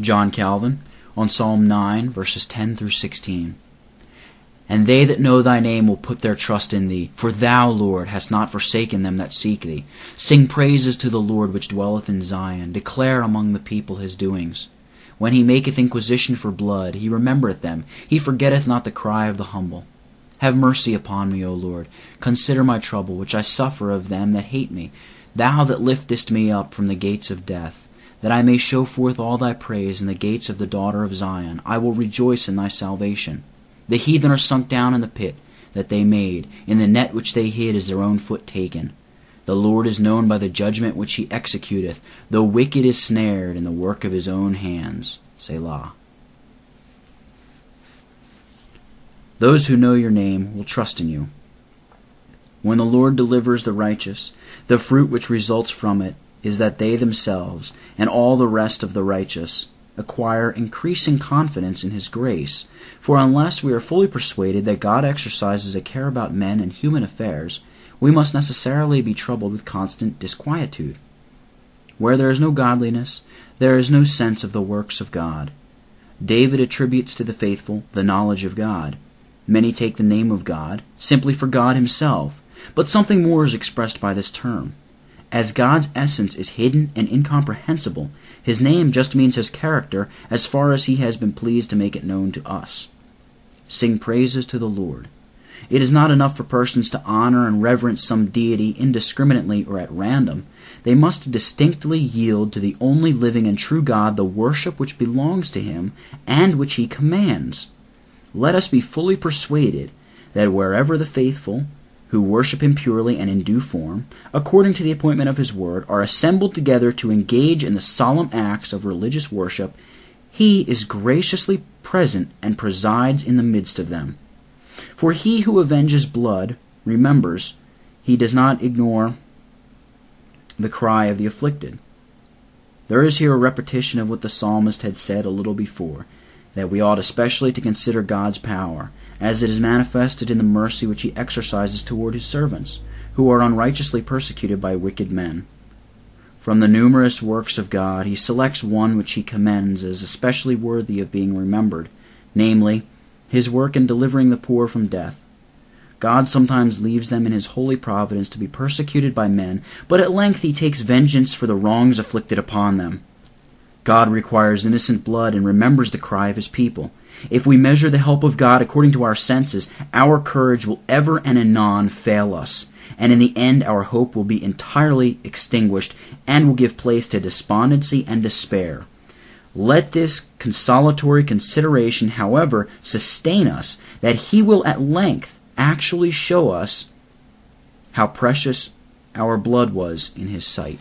John Calvin, on Psalm 9, verses 10 through 16. And they that know thy name will put their trust in thee, for thou, Lord, hast not forsaken them that seek thee. Sing praises to the Lord which dwelleth in Zion. Declare among the people his doings. When he maketh inquisition for blood, he remembereth them. He forgetteth not the cry of the humble. Have mercy upon me, O Lord. Consider my trouble, which I suffer of them that hate me. Thou that liftest me up from the gates of death, that I may show forth all thy praise in the gates of the daughter of Zion. I will rejoice in thy salvation. The heathen are sunk down in the pit that they made. In the net which they hid is their own foot taken. The Lord is known by the judgment which he executeth. The wicked is snared in the work of his own hands. Selah. Those who know your name will trust in you. When the Lord delivers the righteous, the fruit which results from it is that they themselves, and all the rest of the righteous, acquire increasing confidence in his grace. For unless we are fully persuaded that God exercises a care about men and human affairs, we must necessarily be troubled with constant disquietude. Where there is no godliness, there is no sense of the works of God. David attributes to the faithful the knowledge of God. Many take the name of God simply for God himself, but something more is expressed by this term. As God's essence is hidden and incomprehensible, his name just means his character as far as he has been pleased to make it known to us. Sing praises to the Lord. It is not enough for persons to honor and reverence some deity indiscriminately or at random. They must distinctly yield to the only living and true God the worship which belongs to him and which he commands. Let us be fully persuaded that wherever the faithful, who worship him purely and in due form, according to the appointment of his word, are assembled together to engage in the solemn acts of religious worship, he is graciously present and presides in the midst of them. For he who avenges blood remembers, he does not ignore the cry of the afflicted. There is here a repetition of what the psalmist had said a little before, that we ought especially to consider God's power, as it is manifested in the mercy which he exercises toward his servants, who are unrighteously persecuted by wicked men. From the numerous works of God, he selects one which he commends as especially worthy of being remembered, namely, his work in delivering the poor from death. God sometimes leaves them in his holy providence to be persecuted by men, but at length he takes vengeance for the wrongs afflicted upon them. God requires innocent blood and remembers the cry of his people. If we measure the help of God according to our senses, our courage will ever and anon fail us, and in the end our hope will be entirely extinguished and will give place to despondency and despair. Let this consolatory consideration, however, sustain us, that he will at length actually show us how precious our blood was in his sight.